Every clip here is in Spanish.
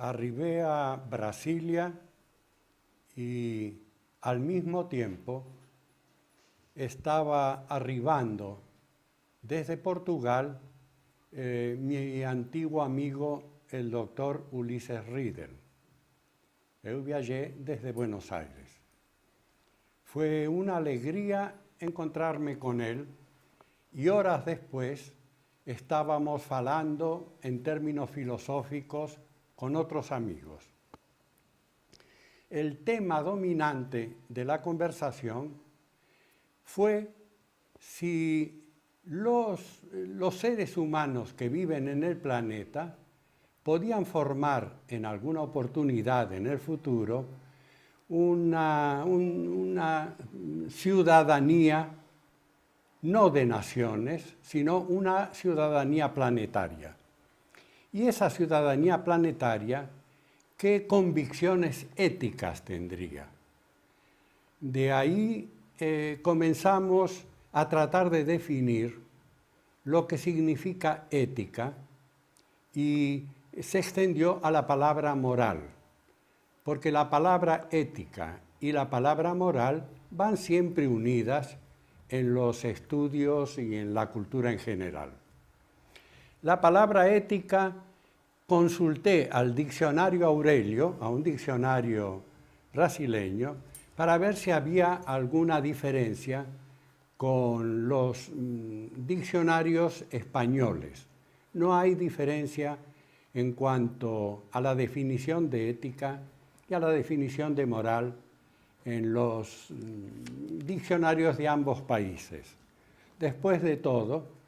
Arribé a Brasilia y al mismo tiempo estaba arribando desde Portugal mi antiguo amigo, el doctor Ulises Riedel. Yo viajé desde Buenos Aires. Fue una alegría encontrarme con él y horas después estábamos hablando en términos filosóficos con otros amigos. El tema dominante de la conversación fue si los seres humanos que viven en el planeta podían formar en alguna oportunidad en el futuro una ciudadanía no de naciones, sino una ciudadanía planetaria. Y esa ciudadanía planetaria, ¿qué convicciones éticas tendría? De ahí comenzamos a tratar de definir lo que significa ética y se extendió a la palabra moral, porque la palabra ética y la palabra moral van siempre unidas en los estudios y en la cultura en general. La palabra ética, consulté al diccionario Aurelio, a un diccionario brasileño, para ver si había alguna diferencia con los diccionarios españoles. No hay diferencia en cuanto a la definición de ética y a la definición de moral en los diccionarios de ambos países. Después de todo,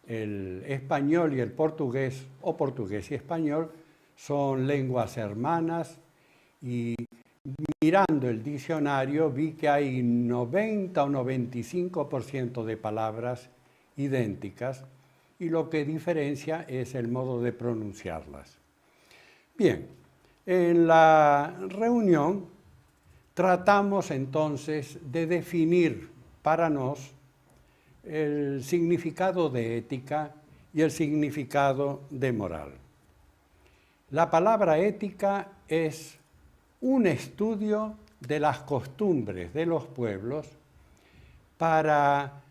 el español y el portugués, o portugués y español, son lenguas hermanas y mirando el diccionario vi que hay 90 o 95% de palabras idénticas y lo que diferencia es el modo de pronunciarlas. Bien, en la reunión tratamos entonces de definir para nosotros el significado de ética y el significado de moral. La palabra ética es un estudio de las costumbres de los pueblos para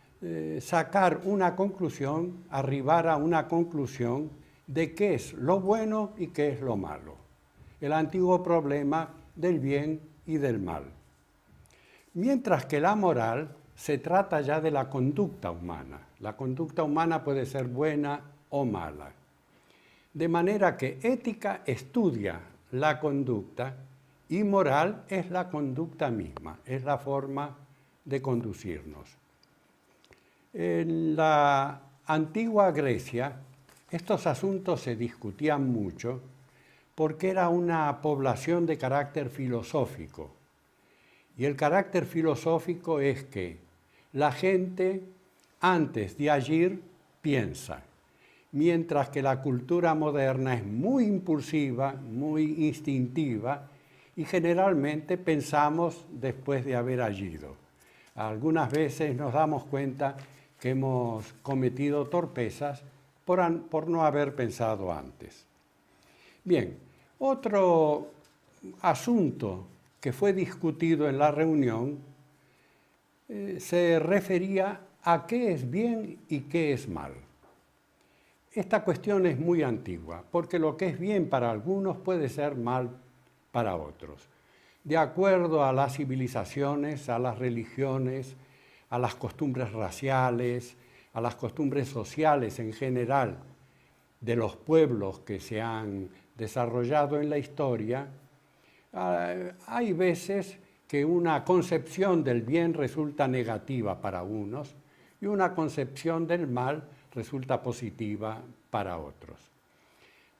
sacar una conclusión, arribar a una conclusión de qué es lo bueno y qué es lo malo. El antiguo problema del bien y del mal. Mientras que la moral se trata ya de la conducta humana. La conducta humana puede ser buena o mala. De manera que ética estudia la conducta y moral es la conducta misma, es la forma de conducirnos. En la antigua Grecia, estos asuntos se discutían mucho porque era una población de carácter filosófico. Y el carácter filosófico es que la gente, antes de agir, piensa, mientras que la cultura moderna es muy impulsiva, muy instintiva, y generalmente pensamos después de haber agido. Algunas veces nos damos cuenta que hemos cometido torpezas por no haber pensado antes. Bien, otro asunto que fue discutido en la reunión se refería a qué es bien y qué es mal. Esta cuestión es muy antigua, porque lo que es bien para algunos puede ser mal para otros. De acuerdo a las civilizaciones, a las religiones, a las costumbres raciales, a las costumbres sociales en general de los pueblos que se han desarrollado en la historia, hay veces que una concepción del bien resulta negativa para unos y una concepción del mal resulta positiva para otros.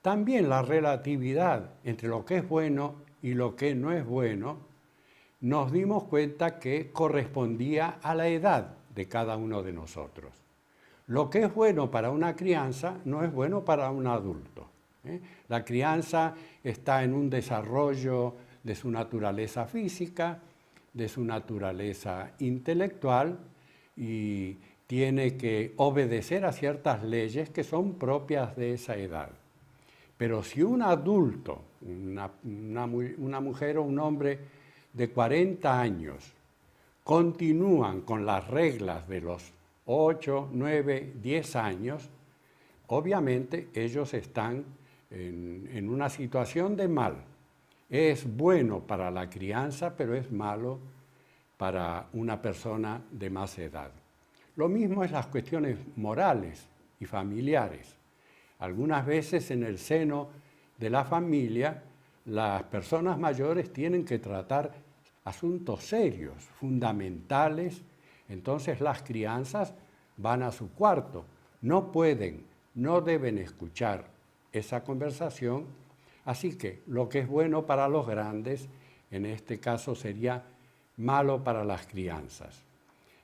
También la relatividad entre lo que es bueno y lo que no es bueno, nos dimos cuenta que correspondía a la edad de cada uno de nosotros. Lo que es bueno para una crianza no es bueno para un adulto. La crianza está en un desarrollo de su naturaleza física, de su naturaleza intelectual y tiene que obedecer a ciertas leyes que son propias de esa edad. Pero si un adulto, una mujer o un hombre de 40 años, continúan con las reglas de los 8, 9, 10 años, obviamente ellos están en una situación de mal. Es bueno para la crianza, pero es malo para una persona de más edad. Lo mismo es las cuestiones morales y familiares. Algunas veces en el seno de la familia, las personas mayores tienen que tratar asuntos serios, fundamentales. Entonces las crianzas van a su cuarto. No pueden, no deben escuchar esa conversación. Así que lo que es bueno para los grandes, en este caso sería malo para las crianzas.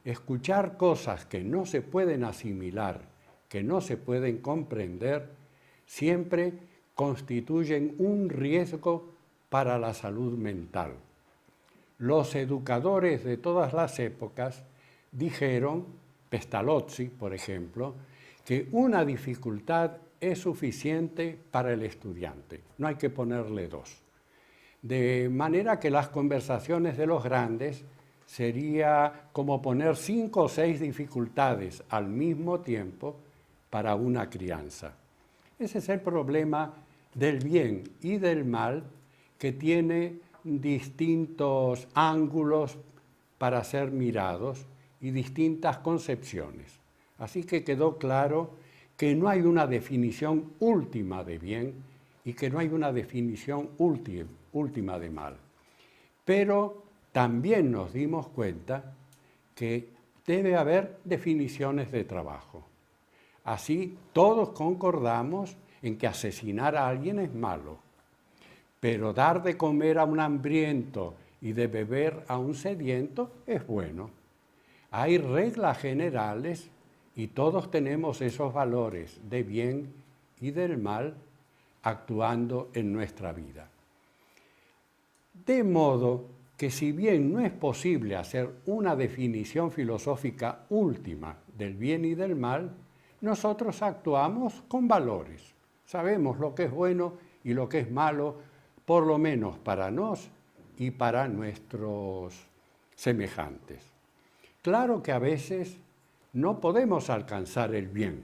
Escuchar cosas que no se pueden asimilar, que no se pueden comprender, siempre constituyen un riesgo para la salud mental. Los educadores de todas las épocas dijeron, Pestalozzi, por ejemplo, que una dificultad es suficiente para el estudiante, no hay que ponerle dos. De manera que las conversaciones de los grandes sería como poner 5 o 6 dificultades al mismo tiempo para una crianza. Ese es el problema del bien y del mal, que tiene distintos ángulos para ser mirados y distintas concepciones. Así que quedó claro que no hay una definición última de bien y que no hay una definición última de mal. Pero también nos dimos cuenta que debe haber definiciones de trabajo. Así todos concordamos en que asesinar a alguien es malo, pero dar de comer a un hambriento y de beber a un sediento es bueno. Hay reglas generales y todos tenemos esos valores de bien y del mal actuando en nuestra vida. De modo que si bien no es posible hacer una definición filosófica última del bien y del mal, nosotros actuamos con valores. Sabemos lo que es bueno y lo que es malo, por lo menos para nos y para nuestros semejantes. Claro que a veces no podemos alcanzar el bien.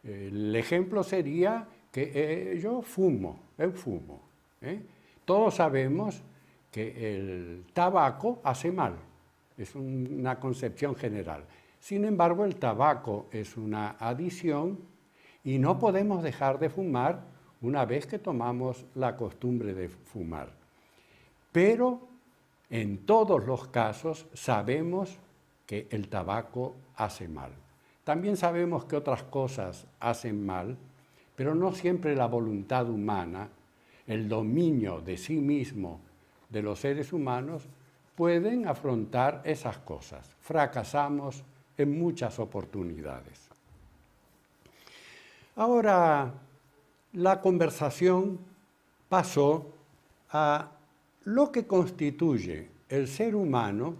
El ejemplo sería que yo fumo. Todos sabemos que el tabaco hace mal, es una concepción general. Sin embargo, el tabaco es una adicción y no podemos dejar de fumar una vez que tomamos la costumbre de fumar. Pero en todos los casos sabemos que el tabaco hace mal. También sabemos que otras cosas hacen mal, pero no siempre la voluntad humana, el dominio de sí mismo de los seres humanos, pueden afrontar esas cosas. Fracasamos en muchas oportunidades. Ahora, la conversación pasó a lo que constituye el ser humano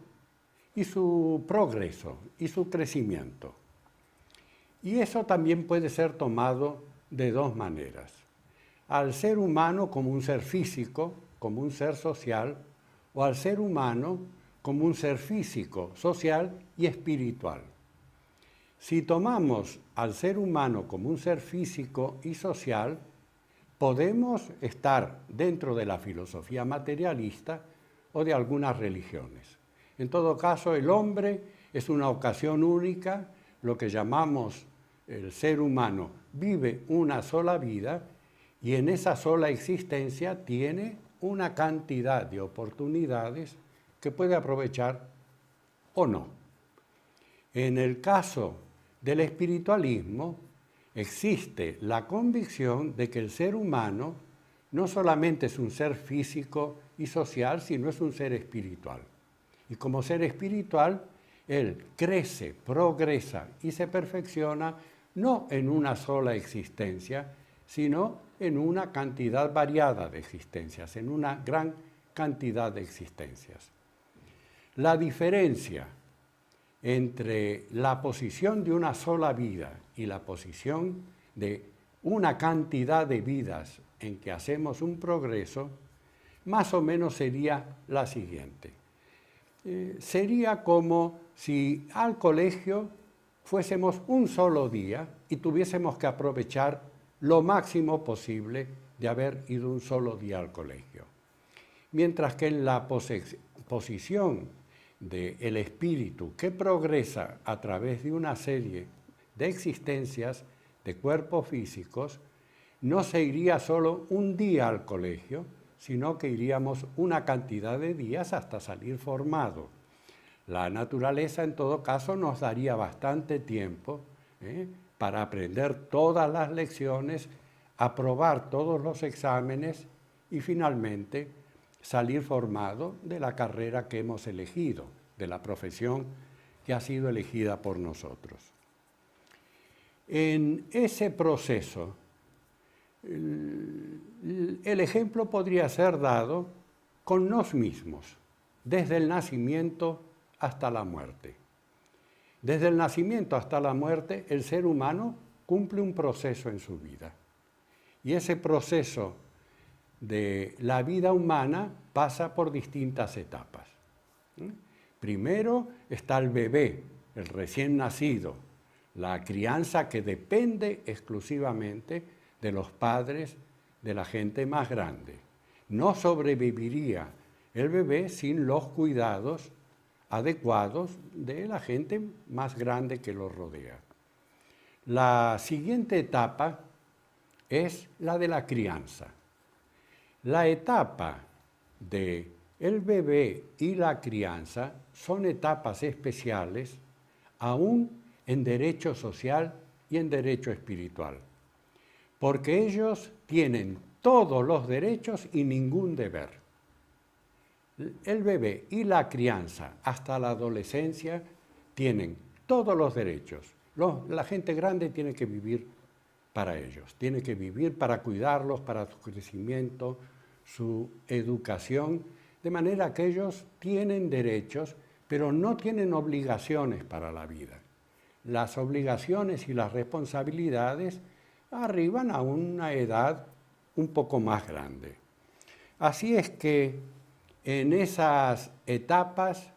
y su progreso y su crecimiento. Y eso también puede ser tomado de dos maneras. Al ser humano como un ser físico, como un ser social, o al ser humano como un ser físico, social y espiritual. Si tomamos al ser humano como un ser físico y social, podemos estar dentro de la filosofía materialista o de algunas religiones. En todo caso, el hombre es una ocasión única, lo que llamamos el ser humano vive una sola vida y en esa sola existencia tiene una cantidad de oportunidades que puede aprovechar o no. En el caso del espiritualismo, existe la convicción de que el ser humano no solamente es un ser físico y social, sino es un ser espiritual. Y como ser espiritual, él crece, progresa y se perfecciona no en una sola existencia, sino en una cantidad variada de existencias, en una gran cantidad de existencias. La diferencia entre la posición de una sola vida y la posición de una cantidad de vidas en que hacemos un progreso, más o menos sería la siguiente. Sería como si al colegio fuésemos un solo día y tuviésemos que aprovechar lo máximo posible de haber ido un solo día al colegio. Mientras que en la posición del espíritu que progresa a través de una serie de existencias, de cuerpos físicos, no se iría solo un día al colegio, sino que iríamos una cantidad de días hasta salir formado. La naturaleza, en todo caso, nos daría bastante tiempo para aprender todas las lecciones, aprobar todos los exámenes y finalmente salir formado de la carrera que hemos elegido, de la profesión que ha sido elegida por nosotros. En ese proceso, el ejemplo podría ser dado con nos mismos, desde el nacimiento hasta la muerte. Desde el nacimiento hasta la muerte, el ser humano cumple un proceso en su vida. Y ese proceso de la vida humana pasa por distintas etapas. Primero está el bebé, el recién nacido, la crianza que depende exclusivamente de los padres, de la gente más grande. No sobreviviría el bebé sin los cuidados adecuados de la gente más grande que lo rodea. La siguiente etapa es la de la crianza. La etapa del bebé y la crianza son etapas especiales aún en derecho social y en derecho espiritual, porque ellos tienen todos los derechos y ningún deber. El bebé y la crianza hasta la adolescencia tienen todos los derechos. La gente grande tiene que vivir para ellos, tiene que vivir para cuidarlos, para su crecimiento, su educación, de manera que ellos tienen derechos, pero no tienen obligaciones para la vida. Las obligaciones y las responsabilidades arriban a una edad un poco más grande. Así es que en esas etapas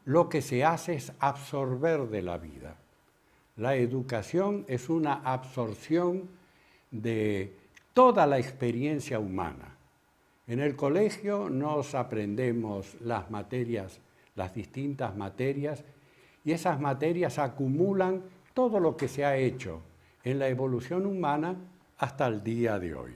lo que se hace es absorber de la vida. La educación es una absorción de toda la experiencia humana. En el colegio nos aprendemos las materias, las distintas materias, y esas materias acumulan todo lo que se ha hecho en la evolución humana hasta el día de hoy.